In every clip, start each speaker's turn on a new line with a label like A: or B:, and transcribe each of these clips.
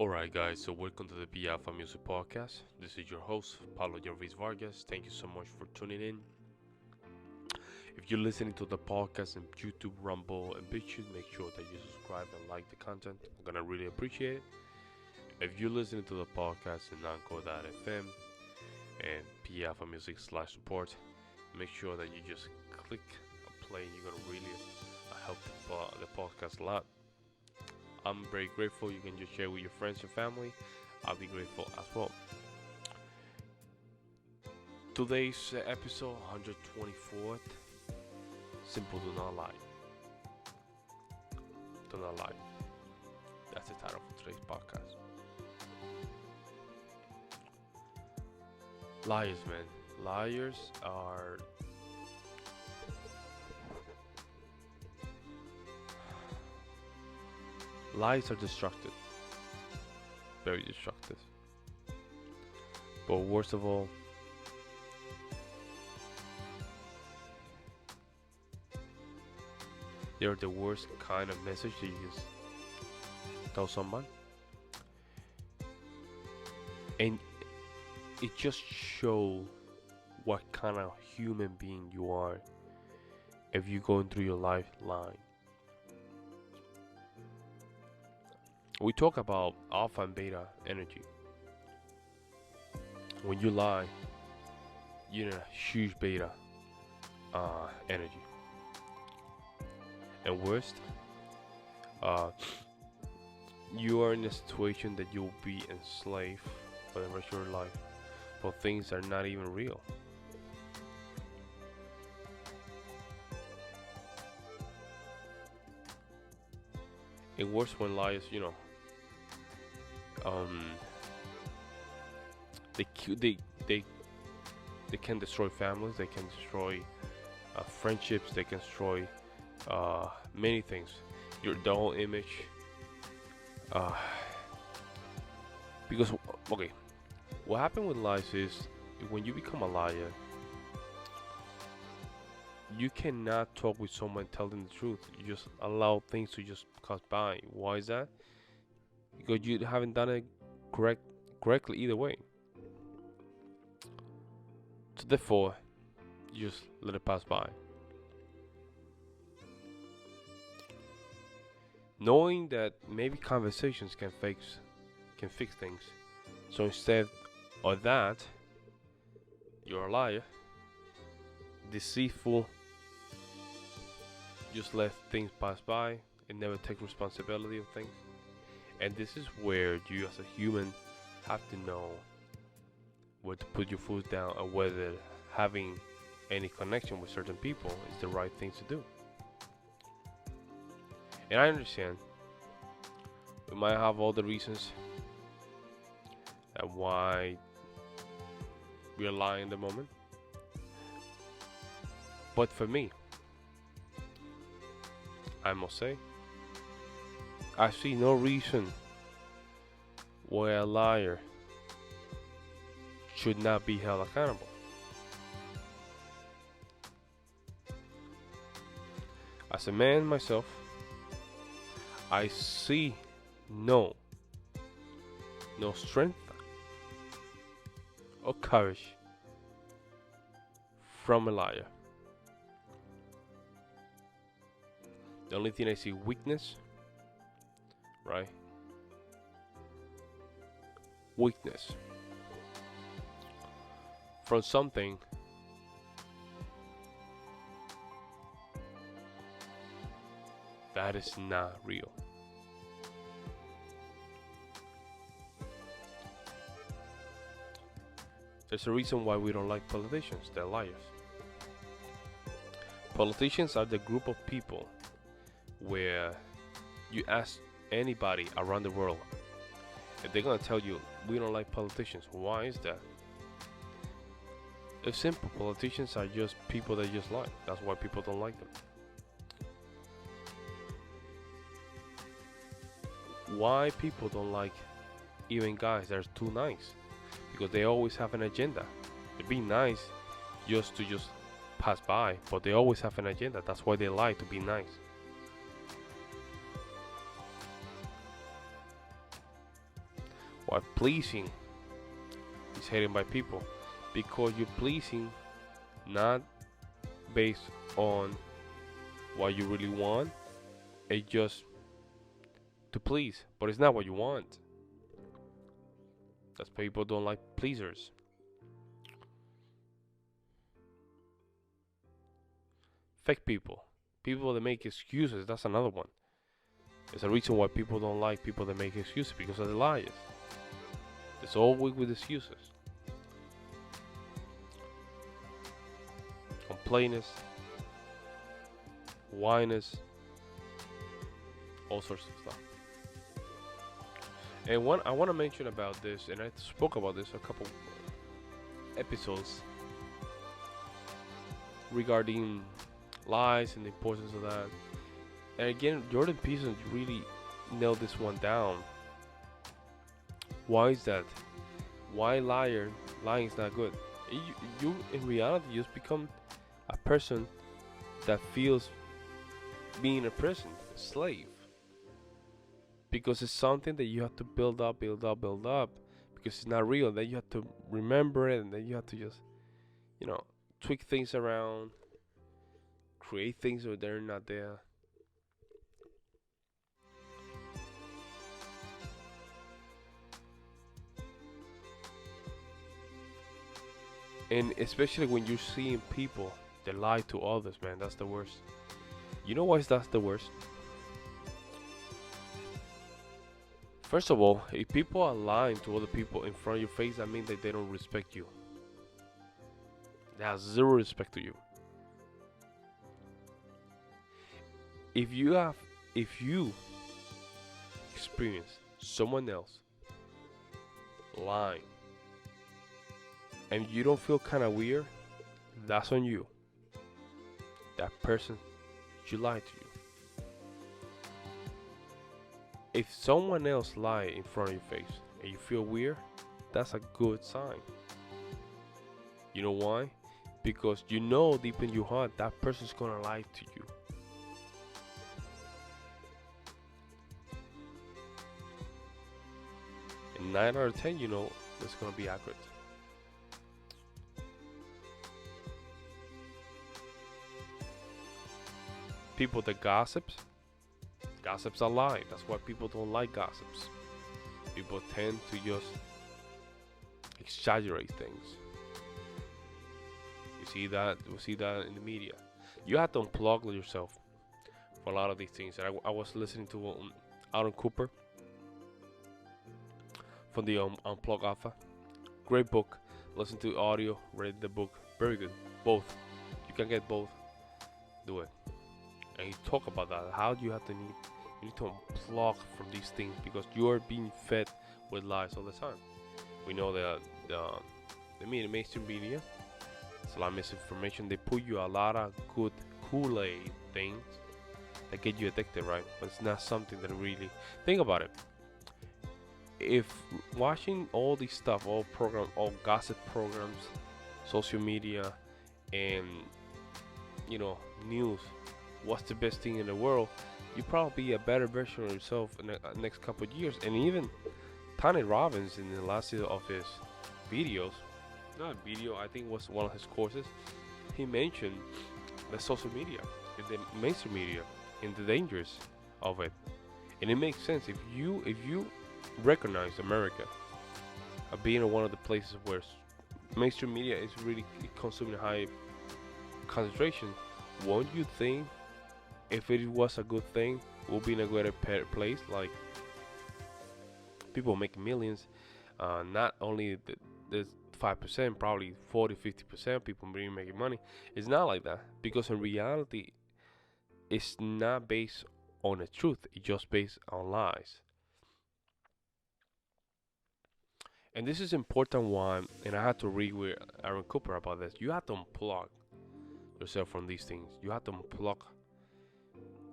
A: Alright, guys, so welcome to the Be Alpha Music Podcast. This is your host, Pablo Ruiz Vargas. Thank you so much for tuning in. If you're listening to the podcast on YouTube, Rumble, and BitChute, make sure that you subscribe and like the content. I'm gonna really appreciate it. If you're listening to the podcast in Anchor.fm and Be Alpha Music /support, make sure that you just click play. You're gonna really help the podcast a lot. I'm very grateful. You can just share with your friends and family. I'll be grateful as well. Today's episode 124th. Simple, do not lie. Do not lie. That's the title for today's podcast. Liars, man. Lies are destructive. Very destructive. But worst of all, they're the worst kind of message that you can tell someone. And it just shows what kind of human being you are if you're going through your life lying. We talk about alpha and beta energy. When you lie, you're in a huge beta energy. And worst, you are in a situation that you'll be enslaved for the rest of your life for things that are not even real. And worse when lies, they can destroy families, they can destroy friendships, they can destroy many things, your whole image, because what happened with lies is when you become a liar, you cannot talk with someone telling the truth. You just allow things to just pass by. Why is that? Because you haven't done it correctly either way. So therefore, you just let it pass by. Knowing that maybe conversations can fix things. So instead of that, you're a liar, deceitful, just let things pass by and never take responsibility of things. And this is where you as a human have to know where to put your foot down and whether having any connection with certain people is the right thing to do. And I understand we might have all the reasons and why we are lying in the moment. But for me, I must say, I see no reason why a liar should not be held accountable. As a man myself, I see no strength or courage from a liar. The only thing I see weakness, right? Weakness from something that is not real. There's a reason why we don't like politicians. They're liars. Politicians are the group of people where you ask anybody around the world and they're gonna tell you, we don't like politicians. Why is that? It's simple. Politicians are just people that just lie. That's why people don't like them. Why people don't like even guys that are too nice? Because they always have an agenda. They be nice just to pass by, but they always have an agenda. That's why they lie, to be nice. why pleasing is hated by people, because you're pleasing not based on what you really want. It's just to please, but it's not what you want. That's why people don't like pleasers. Fake people, people that make excuses. That's another one. It's a reason why people don't like people that make excuses, because of the liars. It's always with excuses. Complainers, whiners, all sorts of stuff. And one I want to mention about this, and I spoke about this a couple episodes regarding lies and the importance of that. And again, Jordan Peterson really nailed this one down. Why is that? Why lying is not good? You in reality just become a person that feels being a prison, a slave. Because it's something that you have to build up, because it's not real. Then you have to remember it, and then you have to just, tweak things around, create things where they're not there. And especially when you're seeing people that lie to others, man, that's the worst. You know why that's the worst? First of all, if people are lying to other people in front of your face, that means that they don't respect you. They have zero respect to you. If you experience someone else lying and you don't feel kind of weird, that's on you. That person should lie to you. If someone else lies in front of your face and you feel weird, that's a good sign. You know why? Because you know deep in your heart that person's gonna lie to you. And 9 out of 10, you know it's gonna be accurate. People that gossips are lying. That's why people don't like gossips. People tend to just exaggerate things. We see that in the media. You have to unplug yourself for a lot of these things. And I was listening to Aaron Cooper from the Unplug Alpha. Great book. Listen to audio, read the book. Very good. Both. You can get both. Do it. And he talk about that. How do you have to you need to unplug from these things, because you are being fed with lies all the time. We know that the mainstream media, it's a lot of misinformation. They put you a lot of good Kool-Aid things that get you addicted, right? But it's not something that really. Think about it. If watching all this stuff, all gossip programs, social media, and news, what's the best thing in the world, you probably be a better version of yourself in the next couple of years. And even Tony Robbins, in the last of his videos, not video, I think it was one of his courses, he mentioned the social media, the mainstream media, and the dangers of it. And it makes sense if you recognize America being one of the places where mainstream media is really consuming high concentration. Won't you think, if it was a good thing, we'll be in a greater place? Like, people make millions. Not only the 5%, probably 40-50% people really making money. It's not like that, because in reality, it's not based on the truth. It's just based on lies. And this is important one, and I had to read with Aaron Cooper about this. You have to unplug yourself from these things. You have to unplug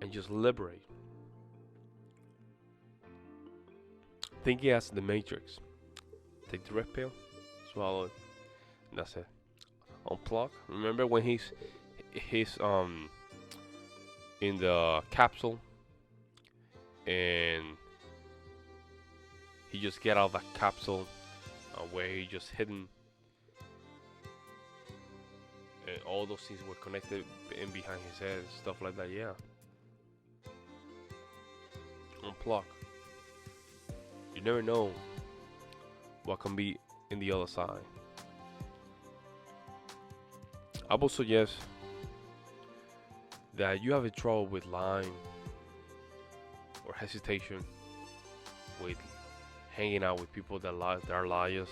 A: and just liberate. Thinking as the Matrix. Take the red pill, swallow it, and that's it. Unplug. Remember when he's in the capsule and he just get out of that capsule where he just hidden, and all those things were connected in behind his head, stuff like that. Yeah, unplug. You never know what can be in the other side. I would suggest that you have a trouble with lying or hesitation with hanging out with people that lie, that are liars.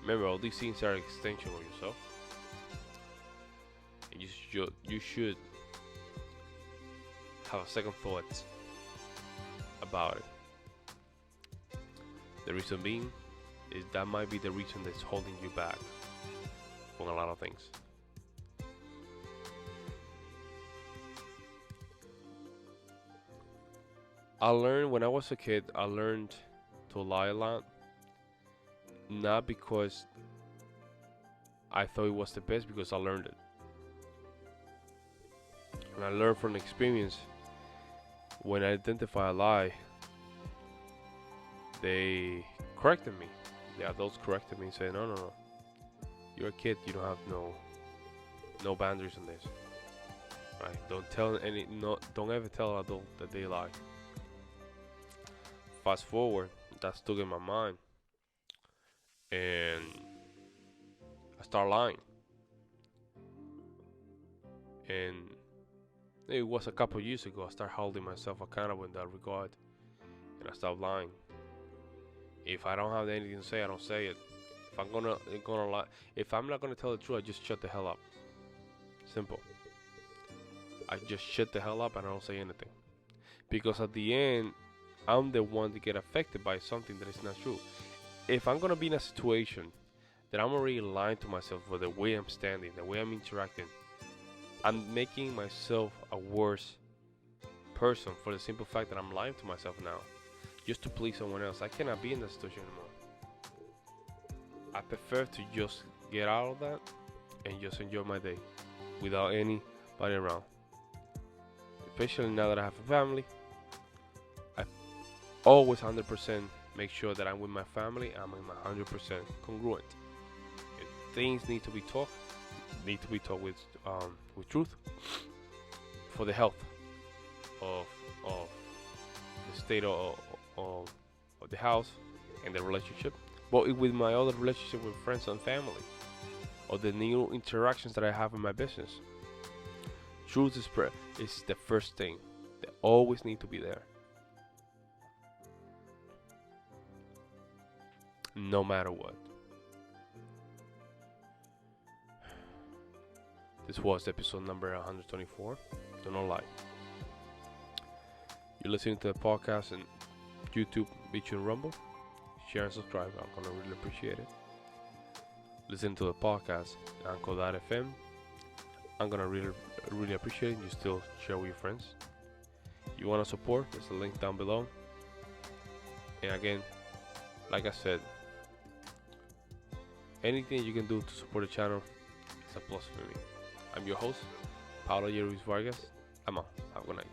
A: Remember, all these things are an extension of yourself, and you should have a second thought about it. The reason being is that might be the reason that's holding you back from a lot of things. I learned when I was a kid, I learned to lie a lot. Not because I thought it was the best, because I learned it. And I learned from experience, when I identify a lie, they corrected me. The adults corrected me and said, no. You're a kid, you don't have no boundaries on this. Right? Don't ever tell an adult that they lie. Fast forward, that stuck in my mind, and I start lying. And it was a couple years ago, I started holding myself accountable in that regard, and I stopped lying. If I don't have anything to say, I don't say it. If I'm gonna lie, if I'm not gonna tell the truth, I just shut the hell up. Simple. I just shut the hell up and I don't say anything, because at the end, I'm the one to get affected by something that is not true. If I'm gonna be in a situation that I'm already lying to myself for the way I'm standing, the way I'm interacting, I'm making myself a worse person for the simple fact that I'm lying to myself now, just to please someone else. I cannot be in that situation anymore. I prefer to just get out of that and just enjoy my day without anybody around. Especially now that I have a family, I always 100% make sure that I'm with my family. I'm in my 100% congruent. If things need to be talked with truth, for the health of the state of the house and the relationship, but with my other relationship with friends and family, or the new interactions that I have in my business. Truth is the first thing that always need to be there, no matter what. This was episode number 124. Do not lie. You're listening to the podcast on YouTube, Beach and Rumble. Share and subscribe. I'm gonna really appreciate it. Listen to the podcast Anchor.fm. I'm gonna really appreciate it. You still share with your friends. You wanna support? There's a link down below. And again, like I said, anything you can do to support the channel is a plus for me. I'm your host, Pablo Ruiz Vargas. I'm out. Have a good night.